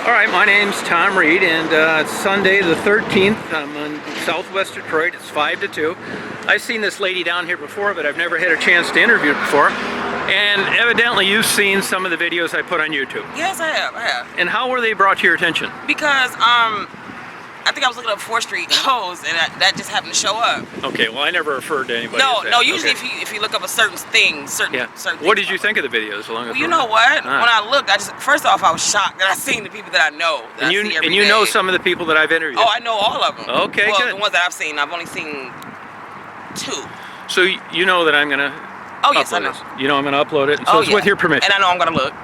All right, my name's Tom Reed, and it's Sunday the 13th. I'm in Southwest Detroit. It's 5 to 2. I've seen this lady down here before, but I've never had a chance to interview her before. And evidently you've seen some of the videos I put on YouTube. Yes, I have. And how were they brought to your attention? Because I think I was looking up 4th Street hoes, and that just happened to show up. Okay, well I never referred to anybody. No. Usually if you look up a certain thing, certain things. What did you think of the videos? Well, you know what? When I looked, first off I was shocked that I seen the people that I know. And you know some of the people that I've interviewed. Oh, I know all of them. Okay, well, good. The ones that I've only seen 2. So you know that I'm gonna. Oh yes, I know. You know I'm going to upload it, so it's with your permission. And I know I'm going to look.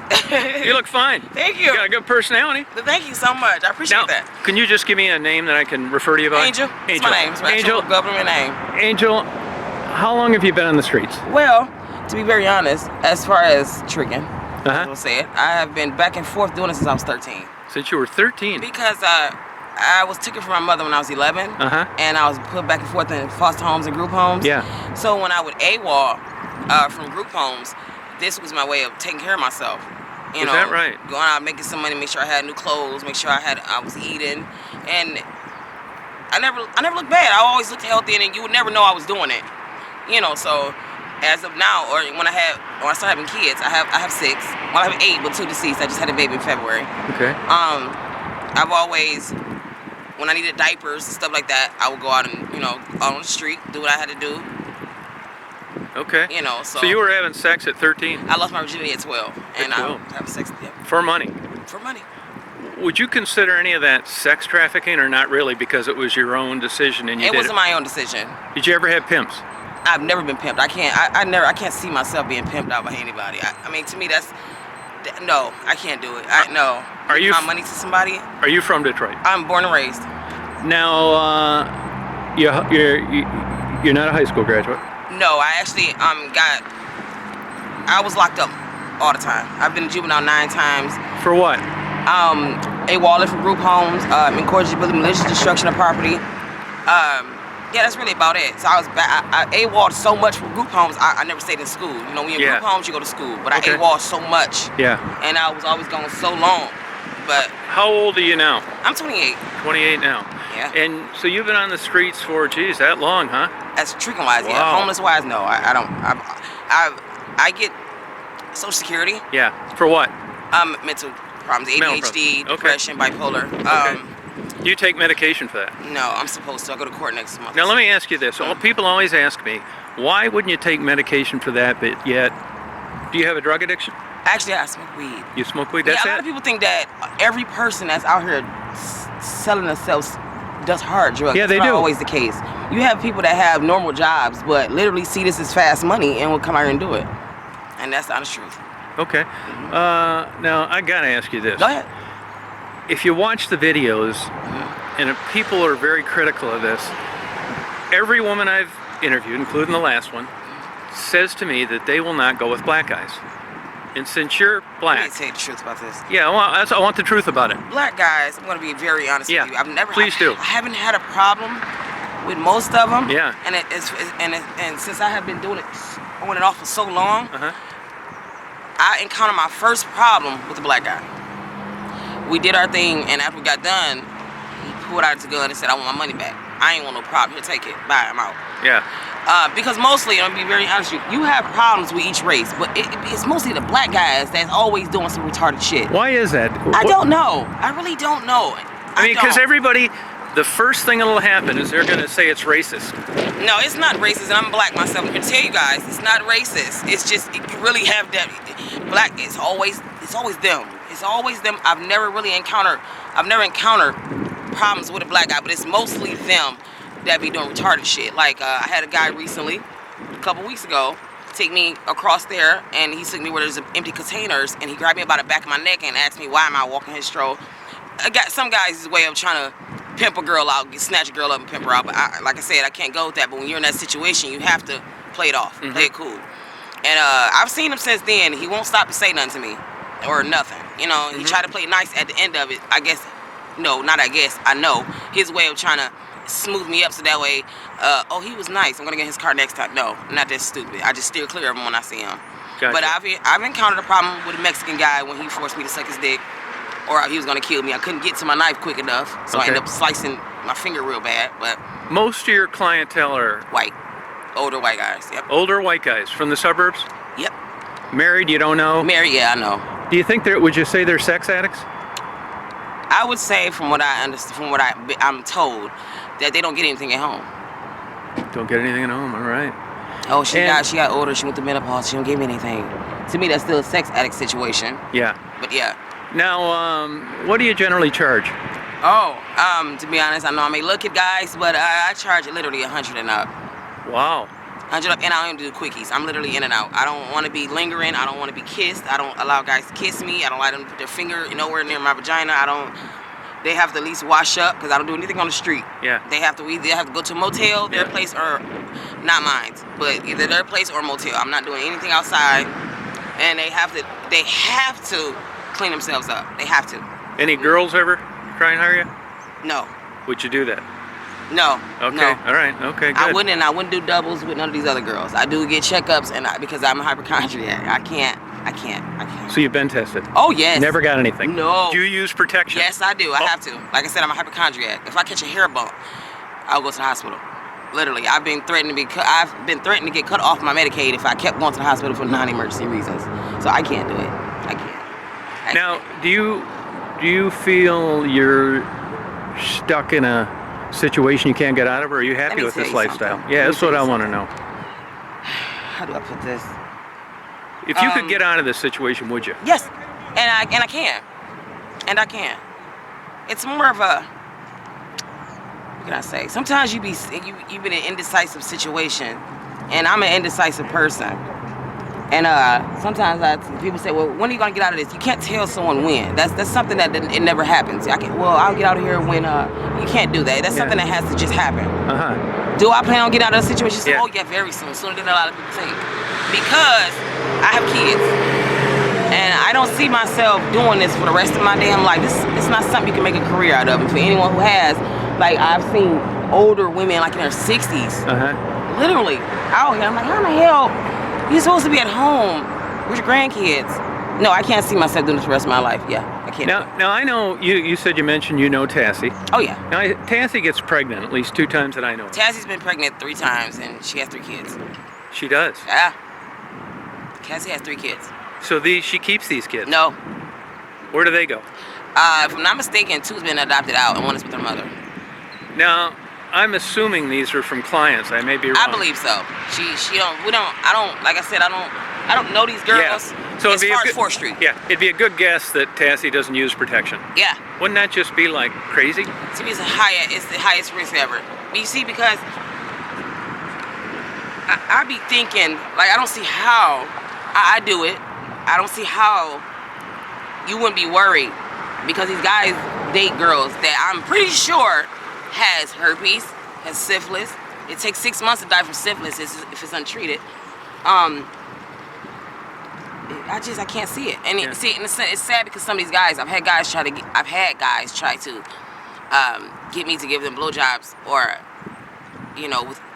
You look fine. Thank you. You got a good personality. Thank you so much. I appreciate that. Can you just give me a name that I can refer to you by? Angel. It's my name. It's my actual government name. Angel, how long have you been on the streets? Well, to be very honest, as far as tricking, I will say it, I have been back and forth doing it since I was 13. Since you were 13? Because I was taken from my mother when I was 11, and I was put back and forth in foster homes and group homes. Yeah. So when I would AWOL from group homes, this was my way of taking care of myself. Is that right? Going out, making some money, make sure I had new clothes, make sure I was eating, and I never looked bad. I always looked healthy, and you would never know I was doing it. So as of now, or when I start having kids, I have 6. Well, I have 8, but 2 deceased. I just had a baby in February. Okay. I've always, when I needed diapers and stuff like that, I would go out and out on the street, do what I had to do. Okay. So you were having sex at 13? I lost my virginity at 12, and I would have sex for money. For money. Would you consider any of that sex trafficking, or not really, because it was your own decision and you did it? It wasn't my own decision. Did you ever have pimps? I've never been pimped. I can't see myself being pimped out by anybody. I mean, to me, no, I can't do it. No. Are you my money to somebody? Are you from Detroit? I'm born and raised. Now, you're not a high school graduate. No, I actually I was locked up all the time. I've been to juvenile 9 times. For what? AWOL for group homes, incorrigibility, malicious destruction of property. Yeah, that's really about it. So I was I AWOL'd so much for group homes, I never stayed in school. When you're in group homes, you go to school. But I AWOL'd so much. Yeah. And I was always going so long. But how old are you now? I'm 28. 28 now. Yeah. And so you've been on the streets for, geez, that long, huh? As tricking wise, wow. Yeah. Homeless wise, no. I don't. I get Social Security. Yeah. For what? Mental problems, ADHD, depression, bipolar. Do you take medication for that? No, I'm supposed to. I go to court next month. Now let me ask you this. People always ask me, why wouldn't you take medication for that, but yet, do you have a drug addiction? Actually, I smoke weed. You smoke weed? That's a lot of people think that every person that's out here selling themselves does hard drugs. Yeah, they do. That's not always the case. You have people that have normal jobs, but literally see this as fast money and will come out here and do it. And that's the honest truth. Okay. Now, I gotta ask you this. Go ahead. If you watch the videos, and if people are very critical of this, every woman I've interviewed, including the last one, says to me that they will not go with black guys. And since you're black... Let me tell you the truth about this. Yeah, I want the truth about it. Black guys, I'm going to be very honest with you. Please do. I haven't had a problem with most of them. Yeah. And since I have been doing it on and off for so long, I encountered my first problem with a black guy. We did our thing, and after we got done, he pulled out his gun and said, I want my money back. I ain't want no problem. Here, take it. Bye, I'm out. Yeah. Because mostly, I'm going to be very honest with you, you have problems with each race, but it's mostly the black guys that's always doing some retarded shit. Why is that? I don't know. I really don't know. I mean, because everybody, the first thing that'll happen is they're going to say it's racist. No, it's not racist, and I'm black myself. I'm going to tell you guys, it's not racist. It's just, you really have that, black, it's always them. It's always them. I've never encountered problems with a black guy, but it's mostly them that be doing retarded shit. Like, I had a guy recently, a couple weeks ago, take me across there, and he took me where there's empty containers, and he grabbed me by the back of my neck and asked me why am I walking his stroll. Some guys' way of trying to pimp a girl out, snatch a girl up and pimp her out, but like I said, I can't go with that. But when you're in that situation, you have to play it off, play it cool. And I've seen him since then. He won't stop to say nothing to me, or nothing. He tried to play nice at the end of it. I guess, no, not I guess, I know. His way of trying to smooth me up so that way, oh, he was nice, I'm gonna get his car next time. No, I'm not that stupid. I just steer clear of him when I see him. Gotcha. But I've encountered a problem with a Mexican guy when he forced me to suck his dick or he was gonna kill me. I couldn't get to my knife quick enough, so I ended up slicing my finger real bad. But most of your clientele are white, older white guys. Yep. older white guys from the suburbs. Yep. Married, you don't know? Married, yeah, I know. Do you think would you say they're sex addicts? I would say, from what I understand, from what I'm told, that they don't get anything at home. Don't get anything at home, all right. Oh, she got older, she went through menopause, she don't give me anything. To me, that's still a sex addict situation. Yeah. But yeah. Now, what do you generally charge? Oh, to be honest, I know I may look at guys, but I charge literally 100 and up. Wow. 100 up, and I don't do quickies. I'm literally in and out. I don't want to be lingering. I don't want to be kissed. I don't allow guys to kiss me. I don't let them put their finger nowhere near my vagina. They have to at least wash up, because I don't do anything on the street. Yeah. They have to go to a motel, their place, or not mine, but either their place or motel. I'm not doing anything outside, and they have to clean themselves up. They have to. Any girls ever try and hire you? No. Would you do that? No. Okay. No. All right. Okay. Good. I wouldn't do doubles with none of these other girls. I do get checkups, because I'm a hypochondriac. I can't. So you've been tested? Oh, yes. Never got anything? No. Do you use protection? Yes, I do. I have to. Like I said, I'm a hypochondriac. If I catch a hair bump, I'll go to the hospital. Literally, I've been threatened to get cut off my Medicaid if I kept going to the hospital for non-emergency reasons. So I can't do it. I can't. Now, do you feel you're stuck in a situation you can't get out of, or are you happy with this lifestyle? Something. Yeah, that's what I want to know. How do I put this? If you could get out of this situation, would you? Yes, and I can, and I can. It's more of a, what can I say? Sometimes you've been in an indecisive situation, and I'm an indecisive person. And sometimes people say, well, when are you gonna get out of this? You can't tell someone when. That's something that it never happens. I'll get out of here when. You can't do that. That's something that has to just happen. Do I plan on getting out of the situation? Yeah. Oh yeah, very soon. Sooner than a lot of people think. Because I have kids, and I don't see myself doing this for the rest of my damn life. It's not something you can make a career out of. And for anyone who has, like, I've seen older women like in their 60s, literally out here. I'm like, how the hell? You're supposed to be at home with your grandkids. No, I can't see myself doing this for the rest of my life. Yeah, I can't. Now I know you said you mentioned Tassie. Oh yeah. Now Tassie gets pregnant at least 2 times that I know. Tassie's been pregnant 3 times, and she has 3 kids. She does. Yeah. Cassie has 3 kids. So she keeps these kids? No. Where do they go? If I'm not mistaken, 2's been adopted out, and 1 is with her mother. Now, I'm assuming these are from clients. I may be wrong. I believe so. Like I said, I don't know these girls. Yeah. So as far as 4th Street. Yeah, it'd be a good guess that Tassie doesn't use protection. Yeah. Wouldn't that just be like crazy? To me, it's the highest risk ever. But you see, because I be thinking, like, I don't see how I do it. I don't see how you wouldn't be worried, because these guys date girls that I'm pretty sure has herpes, has syphilis. It takes 6 months to die from syphilis if it's untreated. I can't see it. And it's sad, because some of these guys, I've had guys try to get me to give them blowjobs, or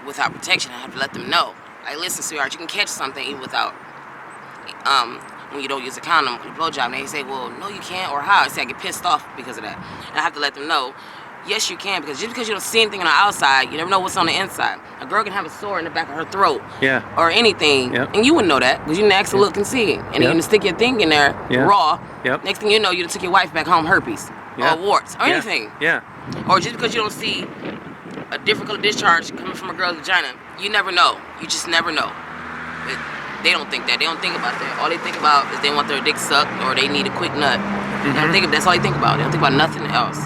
without protection. I have to let them know, like, listen, sweetheart, you can catch something even without when you don't use a condom, a blowjob. And they say, well, no, you can't, or how? I say I get pissed off because of that, and I have to let them know, yes, you can, because just because you don't see anything on the outside, you never know what's on the inside. A girl can have a sore in the back of her throat, or anything, and you wouldn't know that, because you didn't actually look and see it. And then you stick your thing in there raw. Next thing you know, you took your wife back home herpes, or warts, or anything. Or just because you don't see a different color discharge coming from a girl's vagina, you never know. You just never know. They don't think that. They don't think about that. All they think about is they want their dick sucked, or they need a quick nut. That's all they think about. They don't think about nothing else.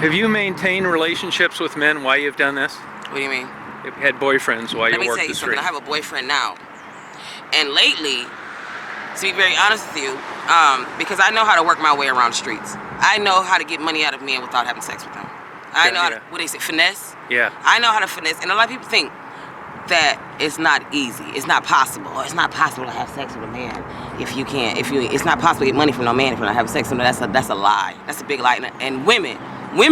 Have you maintained relationships with men while you've done this? What do you mean? You've had boyfriends while you worked the street? Let me tell you something. I have a boyfriend now. And lately, to be very honest with you, because I know how to work my way around the streets. I know how to get money out of men without having sex with them. I know how to, what they say, finesse? Yeah. I know how to finesse. And a lot of people think that it's not easy. It's not possible. It's not possible to have sex with a man it's not possible to get money from no man if you're not having sex with him. That's a lie. That's a big lie. And women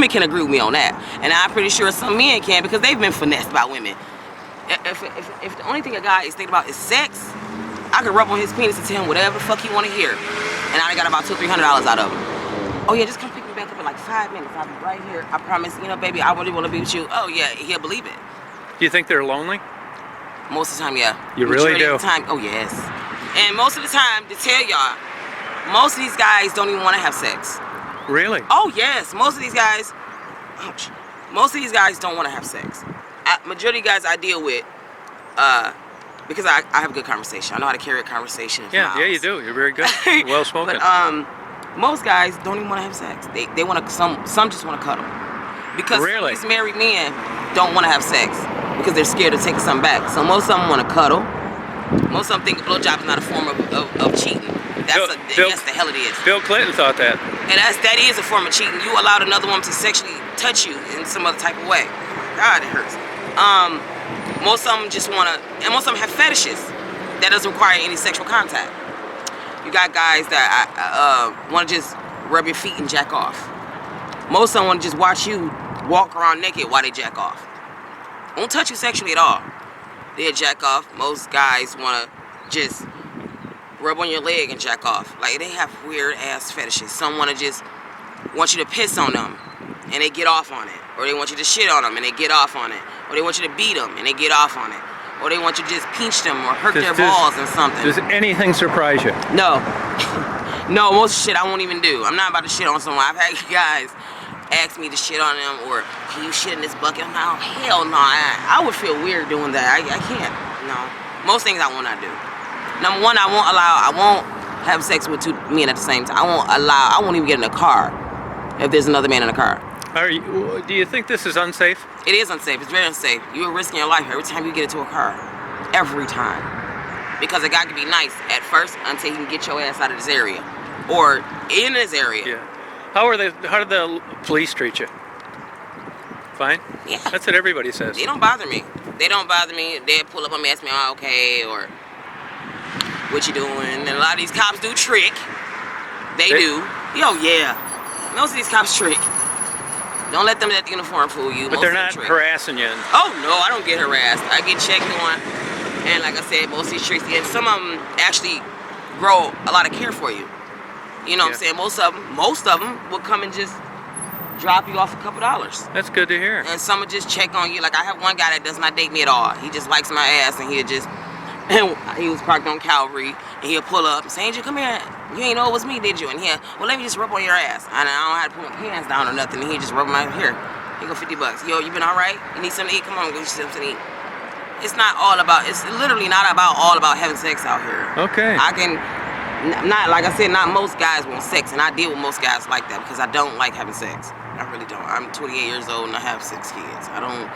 can agree with me on that. And I'm pretty sure some men can, because they've been finessed by women. If the only thing a guy is thinking about is sex, I could rub on his penis and tell him whatever the fuck he want to hear, and I got about $200-300 out of him. oh yeah, just come pick me back up in like 5 minutes. I'll be right here. I promise. You know, baby, I really want to be with you. Oh yeah, he'll believe it. Do you think they're lonely? Most of the time, yeah. You really Majority do? of the time, oh yes. And most of the time, to tell y'all, most of these guys don't even want to have sex. Really? Oh yes, most of these guys, ouch. Most of these guys don't want to have sex. Majority of guys I deal with, because I have a good conversation. I know how to carry a conversation. Yeah, you do. You're very good. You're well spoken. But most guys don't even want to have sex. They want to. Some just want to cuddle. Because Really? these married men don't want to have sex because they're scared of taking something back. So most of them want to cuddle. Most of them think a blowjob is not a form of cheating. That's the hell it is. Bill Clinton thought that. And that is a form of cheating. You allowed another woman to sexually touch you in some other type of way. God, it hurts. Most of them just want to, and most of them have fetishes that doesn't require any sexual contact. You got guys that want to just rub your feet and jack off. Most of them want to just watch you walk around naked while they jack off. Won't touch you sexually at all. They'll jack off. Most guys want to just rub on your leg and jack off. Like, they have weird ass fetishes. Some want you to piss on them and they get off on it. Or they want you to shit on them and they get off on it. Or they want you to beat them and they get off on it. Or they want you to just pinch them or hurt their balls or something. Does anything surprise you? No. No, most shit I won't even do. I'm not about to shit on someone. I've had guys ask me to shit on them, or can you shit in this bucket? I'm like, oh, hell no. I would feel weird doing that. I can't. No. Most things I will not do. Number one, I won't have sex with two men at the same time. I won't even get in a car if there's another man in the car. Do you think this is unsafe? It is unsafe. It's very unsafe. You're risking your life every time you get into a car. Every time. Because a guy can be nice at first until he can get your ass out of this area. Or in this area. Yeah. How did the police treat you? Fine? Yeah. That's what everybody says. They don't bother me. They don't bother me. They pull up on me, ask me, oh, okay, or what you doing? And a lot of these cops do trick. They do. Oh, yeah. Most of these cops trick. Don't let them let the uniform fool you. But they're not harassing you. Oh, no, I don't get harassed. I get checked on. And like I said, most of these tricks, and some of them actually grow a lot of care for you. You know what I'm saying? Most of them will come and just drop you off a couple dollars. That's good to hear. And some will just check on you. Like, I have one guy that does not date me at all. He just likes my ass, and he was parked on Calvary, and he'll pull up and say, Angel, come here. You ain't know it was me, did you? And he'll, well, let me just rub on your ass. And I don't have to put my hands down or nothing. And he just rub my hair. Here go $50. Yo, you been all right? You need something to eat? Come on, go get you something to eat. It's literally not all about having sex out here. Okay. Not like I said, not most guys want sex, and I deal with most guys like that because I don't like having sex. I really don't. I'm 28 years old and I have 6 kids. I don't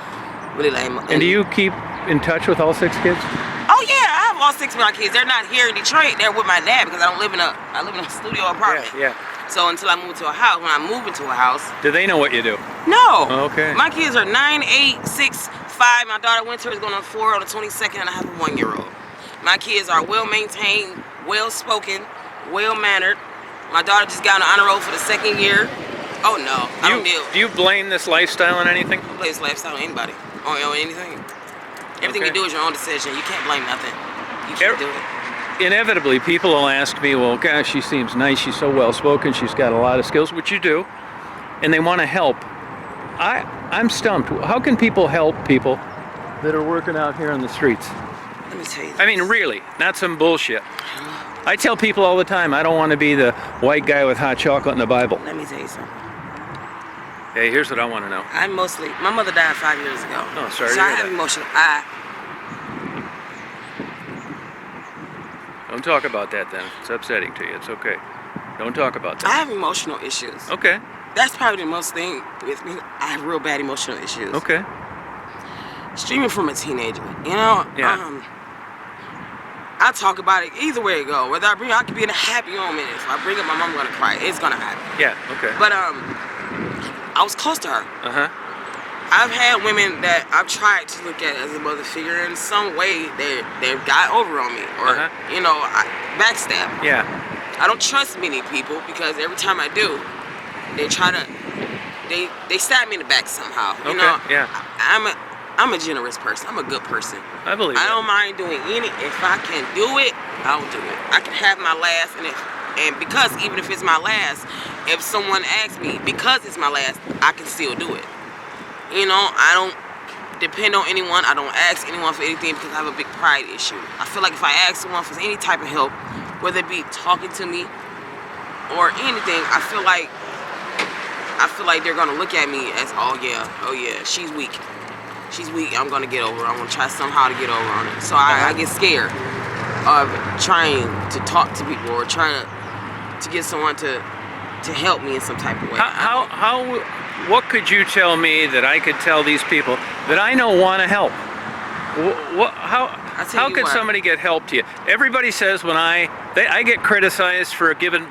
really like. And do you keep in touch with all 6 kids? Oh yeah, I have all 6 of my kids. They're not here in Detroit. They're with my dad because I live in a studio apartment. Yeah. So until I move to a house, when I move into a house. Do they know what you do? No. Okay. My kids are 9, 8, 6, 5. My daughter Winter is going on 4 on the 22nd, and I have a 1-year-old. My kids are well maintained, well spoken, well mannered. My daughter just got on the honor roll for the 2nd year. Oh no, I don't deal. Do you blame this lifestyle on anything? I don't blame this lifestyle on anybody, on anything. Everything you do is your own decision. You can't blame nothing. You can't do it. Inevitably, people will ask me, well, gosh, she seems nice, she's so well-spoken, she's got a lot of skills, which you do, and they want to help. I'm stumped. How can people help people that are working out here on the streets? Let me tell you this. I mean, really, not some bullshit. I tell people all the time, I don't want to be the white guy with hot chocolate and the Bible. Let me tell you something. Hey, here's what I want to know. My mother died 5 years ago. Oh, sorry so to hear I have that. emotional. Don't talk about that then. It's upsetting to you. It's okay. Don't talk about I that. have emotional issues. Okay. That's probably the most thing with me. I have real bad emotional issues. Okay. Streaming from a teenager, you know. Yeah. I talk about it either way it go. Whether I could be in a happy moment. If I bring up my mom, I'm gonna cry. It's gonna happen. Yeah. Okay. But I was close to her. I've had women that I've tried to look at as a mother figure. In some way, they've got over on me, or backstab. Yeah. I don't trust many people because every time I do, they try to they stab me in the back somehow. You know. Yeah. I'm a generous person. I'm a good person. I believe I don't mind doing if I can do it, I'll do it. I can have my last, and if And because even if it's my last, if someone asks me, because it's my last, I can still do it. You know, I don't depend on anyone. I don't ask anyone for anything because I have a big pride issue. I feel like if I ask someone for any type of help, whether it be talking to me or anything, I feel like they're gonna look at me as, oh yeah, she's weak. She's weak. I'm gonna get over her. I'm gonna try somehow to get over on it. So I get scared of trying to talk to people or trying to get someone to help me in some type of way. What could you tell me that I could tell these people that I know want to help? How could somebody get help to you? Everybody says when I get criticized for giving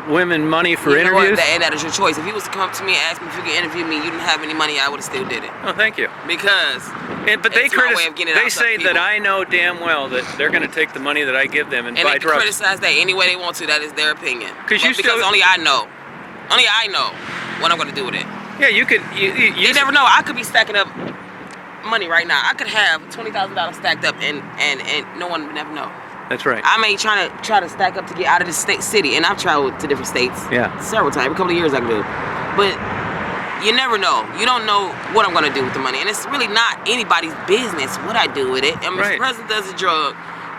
women money for interviews. And that is your choice. If you was to come to me and ask me if you could interview me, you didn't have any money, I would have still did it. Oh, thank you. Because but they say that I know damn well that they're going to take the money that I give them and buy drugs. And they can criticize that any way they want to. That is their opinion. Because only I know what I'm going to do with it. Yeah, you could. You never know. I could be stacking up money right now. I could have $20,000 stacked up, and no one would never know. That's right. I may try to stack up to get out of this city, and I've traveled to different states. Yeah. Several times. Every couple of years I can do. But you never know. You don't know what I'm going to do with the money, and it's really not anybody's business what I do with it. And if the person does a drug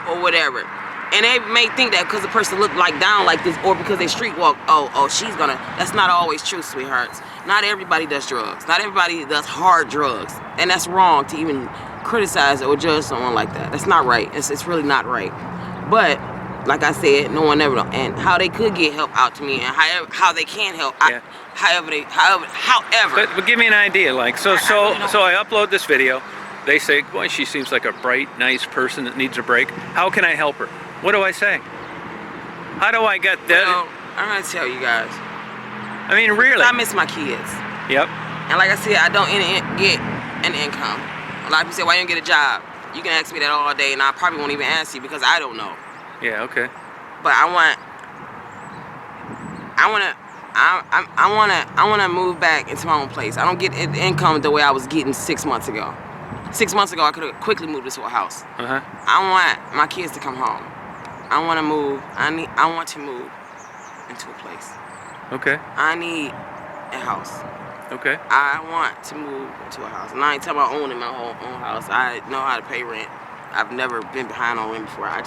or whatever, and they may think that because the person look like down like this, or because they street walk, she's gonna. That's not always true, sweethearts. Not everybody does drugs. Not everybody does hard drugs, and that's wrong to even criticize or judge someone like that. That's not right. It's really not right. But like I said, no one ever know. And how they could get help out to me, and how they can help. However. But give me an idea. Like so I upload this video. They say, boy, she seems like a bright, nice person that needs a break. How can I help her? What do I say? How do I get that? Well, I'm gonna tell you guys. I mean, really. I miss my kids. Yep. And like I said, I don't get an income. A lot of people say, why you don't get a job? You can ask me that all day, and I probably won't even answer you because I don't know. Yeah. Okay. But I want to move back into my own place. I don't get income the way I was getting 6 months ago. 6 months ago, I could have quickly moved into a house. Uh-huh. I want my kids to come home. I want to move. I want to move into a place. Okay. I need a house. Okay. I want to move into a house. And I ain't talking about owning my own house. I know how to pay rent. I've never been behind on rent before. I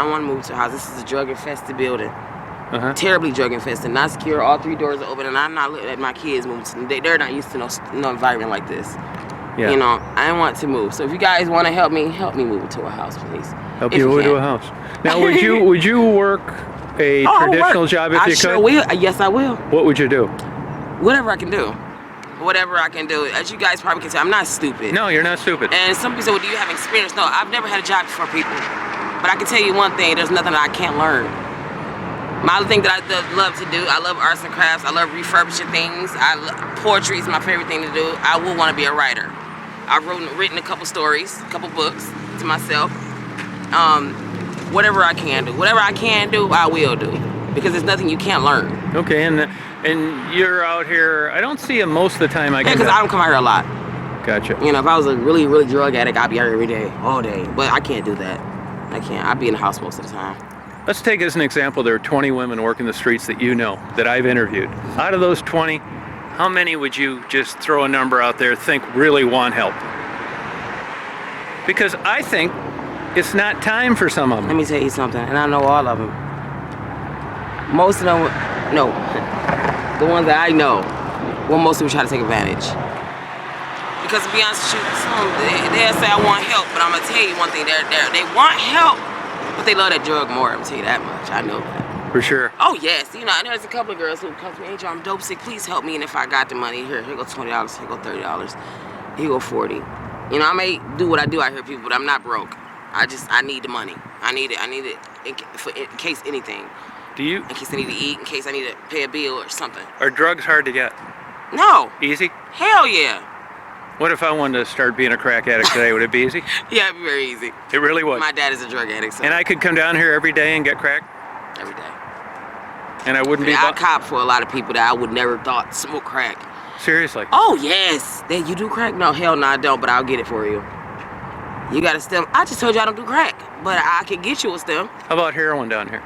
want to move to a house. This is a drug-infested building. Uh-huh. Terribly drug-infested. Not secure. All 3 doors are open, and I'm not letting my kids move. They're not used to no environment like this. Yeah. You know, I want to move. So if you guys want to help me move into a house, please. Help you move to a house. Now, would you work a traditional job if you could? I sure will. Yes, I will. What would you do? Whatever I can do. Whatever I can do. As you guys probably can tell, I'm not stupid. No, you're not stupid. And some people say, well, do you have experience? No, I've never had a job before, people. But I can tell you one thing, there's nothing that I can't learn. My other thing that I love to do, I love arts and crafts. I love refurbishing things. Poetry is my favorite thing to do. I would want to be a writer. I've written a couple stories, a couple books to myself. Whatever I can do. Whatever I can do, I will do. Because there's nothing you can't learn. Okay, and you're out here, I don't see you most of the time. Yeah, because I don't come out here a lot. Gotcha. You know, if I was a really, really drug addict, I'd be out here every day, all day. But I can't do that. I can't. I'd be in the house most of the time. Let's take as an example, there are 20 women working the streets that you know, that I've interviewed. Out of those 20, how many would you just throw a number out there, think really want help? Because I think it's not time for some of them. Let me tell you something, and I know all of them. Most of them, no. The ones that I know, well, most of them try to take advantage. Because to be honest with you, they'll say I want help, but I'm going to tell you one thing, they want help, but they love that drug more, I'm going to tell you that much. I know that. For sure. Oh, yes. You know, and there's a couple of girls who come to me, Angel, I'm dope sick, please help me, and if I got the money, here go $20, here go $30, here go $40. You know, I may do what I do out here, people, but I'm not broke. I need the money. I need it in case anything. Do you? In case I need to eat, in case I need to pay a bill or something. Are drugs hard to get? No. Easy? Hell yeah. What if I wanted to start being a crack addict today? Would it be easy? Yeah, it'd be very easy. It really would. My dad is a drug addict, so. And I could come down here every day and get crack? Every day. And I wouldn't be... I cop for a lot of people that I would never thought smoke crack. Seriously? Oh, yes. Then you do crack? No, hell no, I don't, but I'll get it for you. You got a stem. I just told you I don't do crack, but I can get you a stem. How about heroin down here?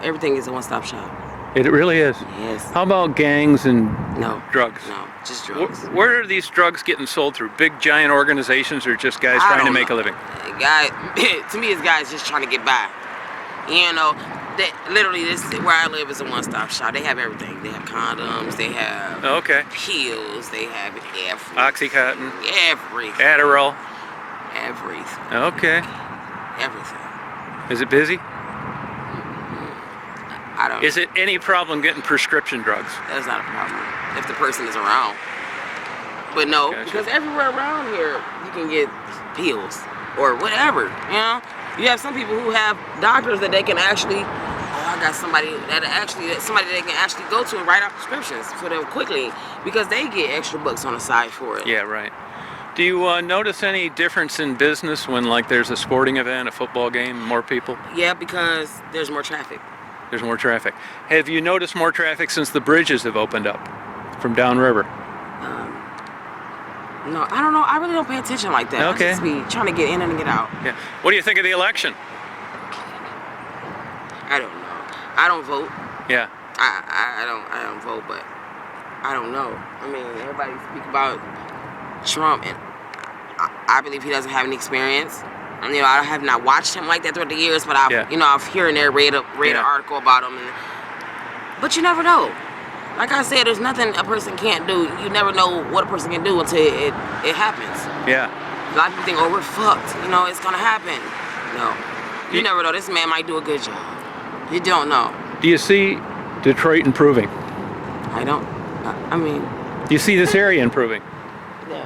Everything is a one-stop shop. It really is. Yes. How about gangs and No. drugs? No, just drugs. Where are these drugs getting sold through? Big giant organizations or just guys trying to make a living? To me, it's guys just trying to get by. You know, literally, this where I live is a one-stop shop. They have everything. They have condoms. They have pills. They have everything. Oxycontin. Everything. Adderall. Everything. Okay. Everything. Is it busy? I don't. Is it any problem getting prescription drugs? That's not a problem if the person is around. But no, Gotcha. because everywhere around here you can get pills or whatever. You know, you have some people who have doctors that they can actually. Oh, I got somebody that they can actually go to and write out prescriptions for them quickly because they get extra bucks on the side for it. Yeah, right. Do you notice any difference in business when, like, there's a sporting event, a football game, more people? Yeah, because there's more traffic. There's more traffic. Have you noticed more traffic since the bridges have opened up from downriver? No, I don't know. I really don't pay attention like that. Okay. I just be trying to get in and get out. Yeah. What do you think of the election? I don't know. I don't vote. Yeah. I don't vote, but I don't know. I mean, everybody speak about Trump, and I believe he doesn't have any experience. And, you know, I have not watched him like that throughout the years, but I've here and there read an article about him. But you never know. Like I said, there's nothing a person can't do. You never know what a person can do until it happens. Yeah. A lot of people think, oh, we're fucked. You know, it's gonna happen. No, you never know. This man might do a good job. You don't know. Do you see Detroit improving? I don't. I mean. Do you see this area improving? Yeah.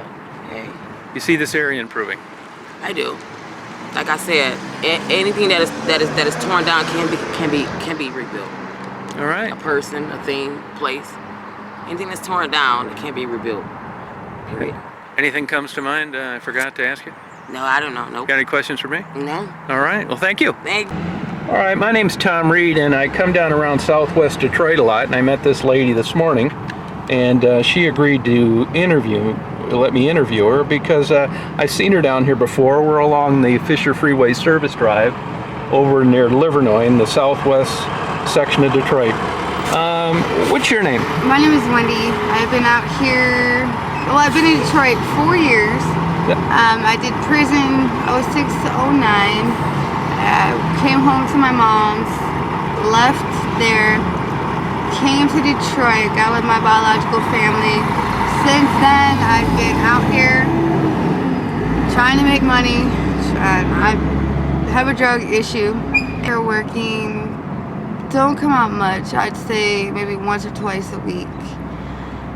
Hey. You see this area improving? I do. Like I said, anything that is torn down can be rebuilt. All right. A person, a thing, place. Anything that's torn down, it can't be rebuilt. Period. Anything comes to mind I forgot to ask you? No, I don't know. Nope. Got any questions for me? No. All right. Well, thank you. Thank you. All right. My name's Tom Reed, and I come down around Southwest Detroit a lot, and I met this lady this morning, and she agreed to let me interview her because I've seen her down here before. We're along the Fisher Freeway Service Drive over near Livernois in the southwest section of Detroit. What's your name? My name is Wendy. I've been out here, well, I've been in Detroit 4 years. I did prison 06 to 09. Came home to my mom's, left there, came to Detroit, got with my biological family. Since then, I've been out here trying to make money. I have a drug issue. They're working, don't come out much. I'd say maybe once or twice a week.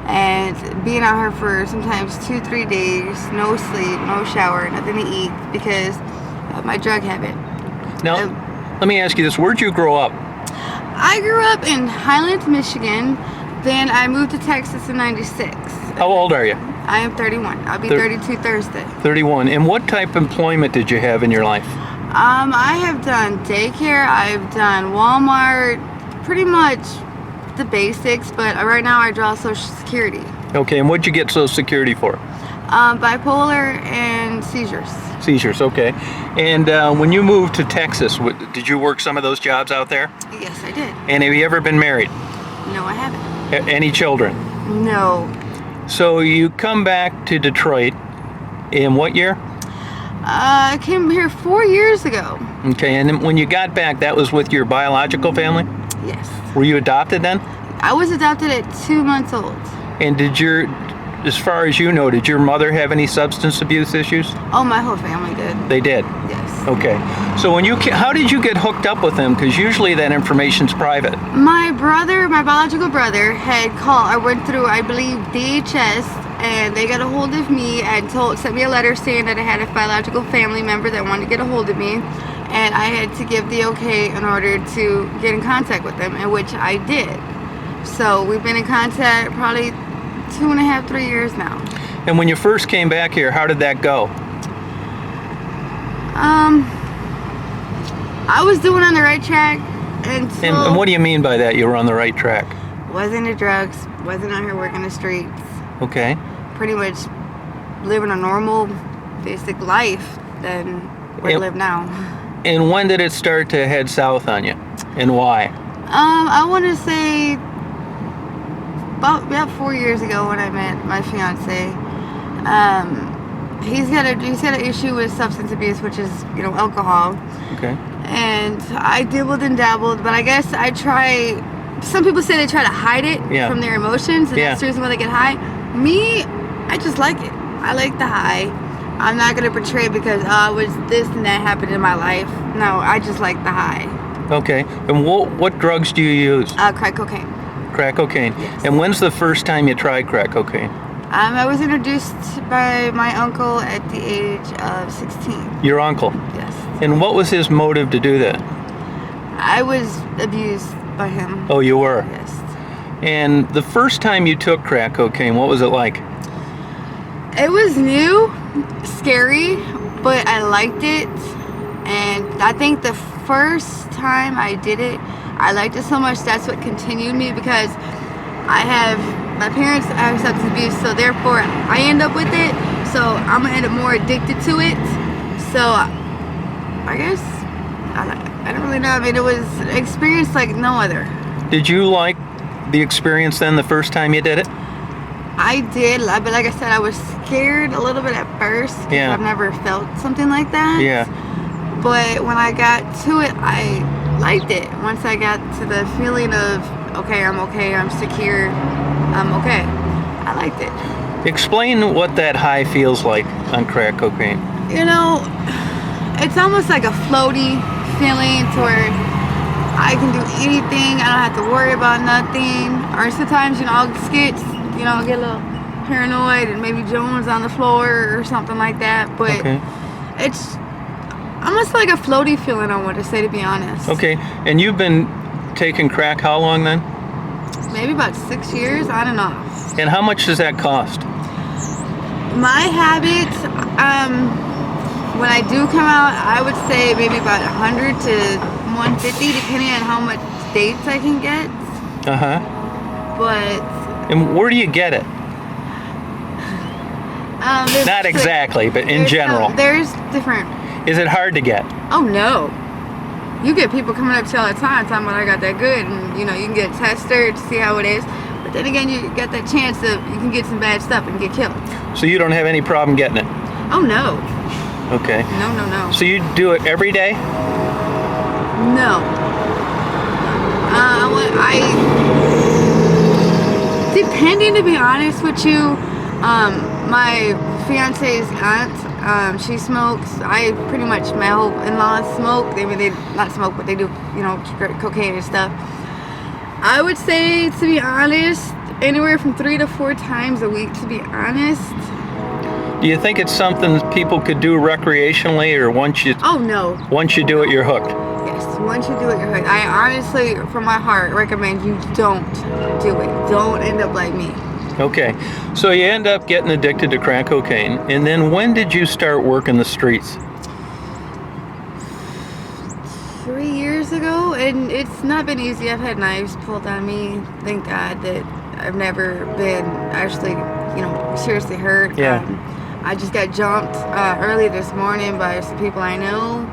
And being out here for sometimes 2-3 days, no sleep, no shower, nothing to eat because of my drug habit. Now, let me ask you this. Where'd you grow up? I grew up in Highlands, Michigan. Then I moved to Texas in '96. How old are you? I am 31. I'll be 32 Thursday. 31. And what type of employment did you have in your life? I have done daycare. I've done Walmart. Pretty much the basics. But right now I draw Social Security. Okay. And what'd you get Social Security for? Bipolar and seizures. Seizures. Okay. And when you moved to Texas, did you work some of those jobs out there? Yes, I did. And have you ever been married? No, I haven't. Any children? No. So you come back to Detroit in what year? I came here 4 years ago. Okay, and then when you got back, that was with your biological family? Yes. Were you adopted then? I was adopted at 2 months old. And as far as you know, did your mother have any substance abuse issues? Oh, my whole family did. They did? Yes. Okay. So how did you get hooked up with them? Because usually that information's private. My biological brother had called, I went through, I believe, DHS, and they got a hold of me and sent me a letter saying that I had a biological family member that wanted to get a hold of me, and I had to give the okay in order to get in contact with them, and which I did. So we've been in contact probably 2.5, 3 years now. And when you first came back here, how did that go? I was doing on the right track until... And what do you mean by that, you were on the right track? Wasn't into drugs, wasn't out here working the streets. Okay. Pretty much living a normal, basic life than we live now. And when did it start to head south on you? And why? I want to say about 4 years ago when I met my fiance. He's got an issue with substance abuse, which is alcohol. Okay. And I dibbled and dabbled, but I guess some people say they try to hide it from their emotions, and that's the reason why they get high. Me, I just like it. I like the high. I'm not going to portray it because it was this and that happened in my life. No, I just like the high. Okay. And what drugs do you use? Crack cocaine. Crack cocaine. Yes. And when's the first time you tried crack cocaine? I was introduced by my uncle at the age of 16. Your uncle? Yes. And what was his motive to do that? I was abused by him. Oh, you were? Yes. And the first time you took crack cocaine, what was it like? It was new, scary, but I liked it. And I think the first time I did it, I liked it so much that's what continued me, because my parents have substance abuse, so therefore I end up with it. So I'm gonna end up more addicted to it. So I guess I don't really know. I mean, it was an experience like no other. Did you like the experience then the first time you did it? I did, but like I said, I was scared a little bit at first because I've never felt something like that. Yeah. But when I got to it, I liked it. Once I got to the feeling of, okay, I'm secure, I'm okay. I liked it. Explain what that high feels like on crack cocaine. It's almost like a floaty feeling to where I can do anything. I don't have to worry about nothing. Or sometimes, I'll get a little paranoid and maybe Jones on the floor or something like that. But it's almost like a floaty feeling, I want to say, to be honest. Okay. And you've been taking crack how long then? Maybe about 6 years, I don't know. And how much does that cost? My habit, when I do come out, I would say maybe about 100 to 150, depending on how much dates I can get. But and where do you get it? Not exactly, but in general. There's different. Is it hard to get? Oh no. You get people coming up to you all the time talking about I got that good, and you can get tested to see how it is. But then again, you get that chance of you can get some bad stuff and get killed. So you don't have any problem getting it? Oh no. Okay. No. So you do it every day? No. Depending, to be honest with you, my fiance's aunt, she smokes. My whole in-laws smoke. They not smoke, but they do, cocaine and stuff. I would say, to be honest, anywhere from 3 to 4 times a week, to be honest. Do you think it's something people could do recreationally, or once you... Oh, no. Once you do it, you're hooked? Yes, once you do it, you're hooked. I honestly, from my heart, recommend you don't do it. Don't end up like me. Okay. So you end up getting addicted to crack cocaine, and then when did you start working the streets? 3 years ago, and it's not been easy. I've had knives pulled on me. Thank God that I've never been actually, seriously hurt. Yeah. I just got jumped early this morning by some people I know,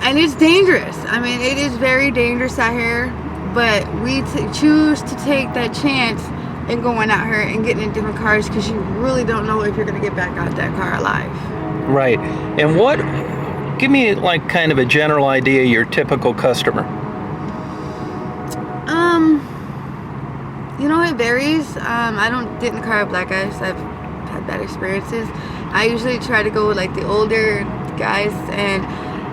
and it's dangerous. I mean, it is very dangerous out here, but we choose to take that chance and going out here and getting in different cars because you really don't know if you're going to get back out that car alive. Right. And give me like kind of a general idea of your typical customer. It varies. I don't get in the car with black guys. I've had bad experiences. I usually try to go with like the older guys, and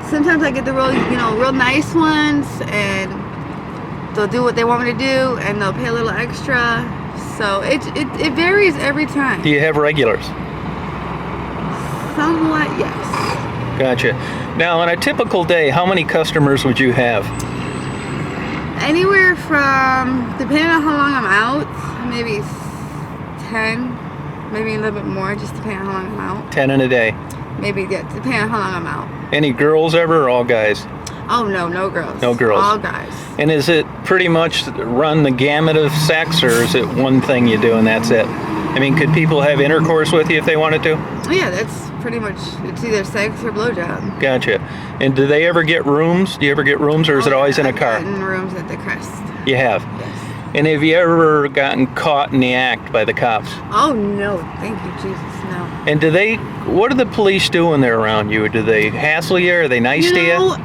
sometimes I get the real nice ones, and they'll do what they want me to do, and they'll pay a little extra. So it varies every time. Do you have regulars? Somewhat, yes. Gotcha. Now, on a typical day, how many customers would you have? Anywhere from, depending on how long I'm out, maybe 10, maybe a little bit more, just depending on how long I'm out. 10 in a day? Maybe, yeah, depending on how long I'm out. Any girls ever, or all guys? Oh, no girls. No girls. All guys. And is it pretty much run the gamut of sex, or is it one thing you do and that's it? I mean, could people have intercourse with you if they wanted to? Yeah, that's pretty much, it's either sex or blowjob. Gotcha. And do they ever get rooms? Do you ever get rooms, or is it always in a car? I've gotten rooms at the Crest. You have? Yes. And have you ever gotten caught in the act by the cops? Oh no, thank you Jesus, no. And what do the police do when they're around you? Do they hassle you? Are they nice to you?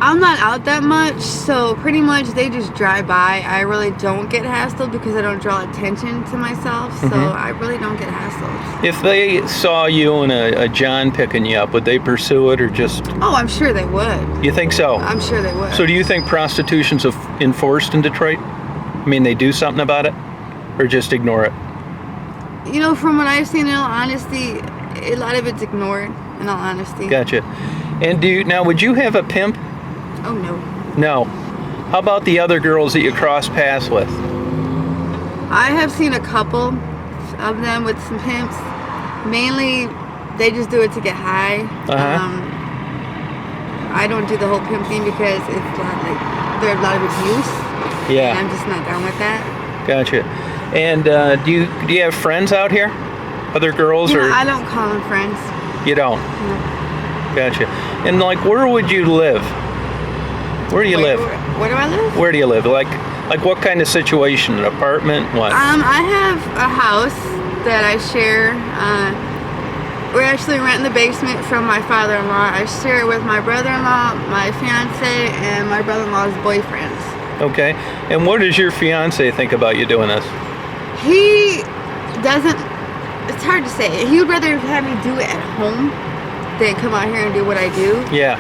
I'm not out that much, so pretty much they just drive by. I really don't get hassled because I don't draw attention to myself, so I really don't get hassled. If they saw you and a John picking you up, would they pursue it or just... Oh, I'm sure they would. You think so? I'm sure they would. So do you think prostitution's enforced in Detroit? I mean, they do something about it, or just ignore it? You know, from what I've seen, in all honesty, a lot of it's ignored, in all honesty. Gotcha. And would you have a pimp? Oh, no. No. How about the other girls that you cross paths with? I have seen a couple of them with some pimps. Mainly, they just do it to get high. I don't do the whole pimp thing because it's there's a lot of abuse. Yeah. And I'm just not down with that. Gotcha. And do you have friends out here? Other girls or? I don't call them friends. You don't? No. Gotcha. And where would you live? Where do you live? Where do I live? Where do you live? Like what kind of situation? An apartment? What? I have a house that I share. We're actually renting the basement from my father-in-law. I share it with my brother-in-law, my fiance, and my brother-in-law's boyfriends. Okay. And what does your fiance think about you doing this? He doesn't, it's hard to say. He would rather have me do it at home than come out here and do what I do. Yeah.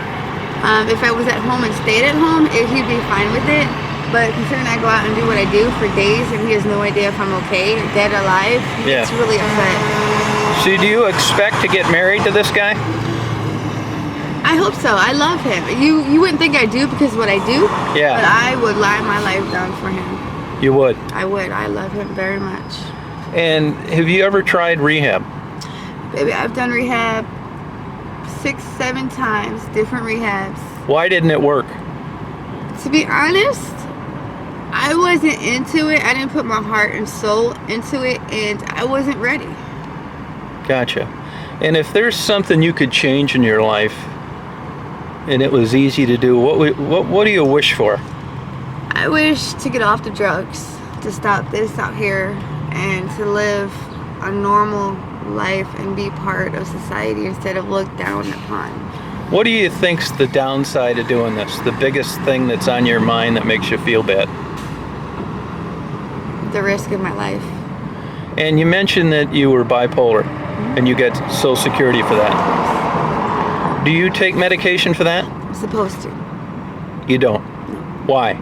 If I was at home and stayed at home, he'd be fine with it. But considering I go out and do what I do for days and he has no idea if I'm okay, dead or alive, it's really upset. So do you expect to get married to this guy? I hope so. I love him. You wouldn't think I do because of what I do. Yeah. But I would lie my life down for him. You would? I would. I love him very much. And have you ever tried rehab? Baby, I've done rehab 6-7 times, different rehabs. Why didn't it work? To be honest, I wasn't into it. I didn't put my heart and soul into it, and I wasn't ready. Gotcha. And if there's something you could change in your life, and it was easy to do, what do you wish for? I wish to get off the drugs, to stop this out here, and to live a normal life and be part of society instead of looked down upon. What do you think's the downside of doing this? The biggest thing that's on your mind that makes you feel bad? The risk of my life. And you mentioned that you were bipolar, and you get Social Security for that. Do you take medication for that? I'm supposed to. You don't? Why?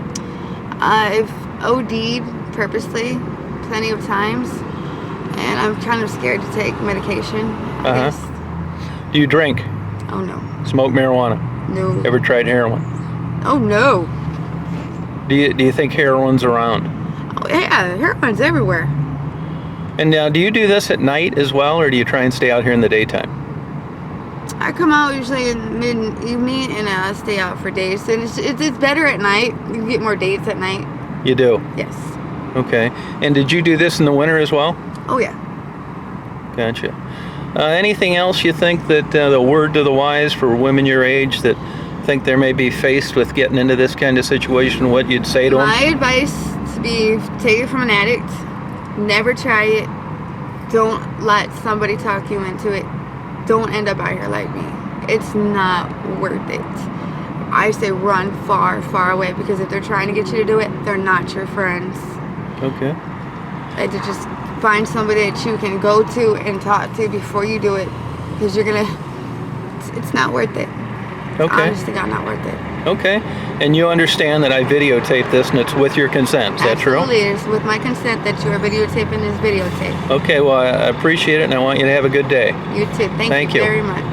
I've OD'd purposely plenty of times, and I'm kind of scared to take medication. Do you drink? Oh no. Smoke marijuana? No. Ever tried heroin? Oh no. Do you think heroin's around? Oh yeah, heroin's everywhere. And now, do you do this at night as well, or do you try and stay out here in the daytime? I come out usually in mid-evening and I stay out for days. And it's better at night. You get more dates at night. You do? Yes. Okay. And did you do this in the winter as well? Oh yeah. Gotcha. Anything else you think that the word to the wise for women your age that think they may be faced with getting into this kind of situation, what you'd say to them? My advice to be, take it from an addict. Never try it. Don't let somebody talk you into it. Don't end up out here like me. It's not worth it. I say run far, far away, because if they're trying to get you to do it, they're not your friends. Okay. And to just find somebody that you can go to and talk to before you do it, because you're gonna, it's not worth it. Okay. Honest to God, not worth it. Okay. And you understand that I videotape this and it's with your consent, is that true? Absolutely, it's with my consent that you are videotaping this videotape. Okay, well I appreciate it and I want you to have a good day. You too. Thank you very much.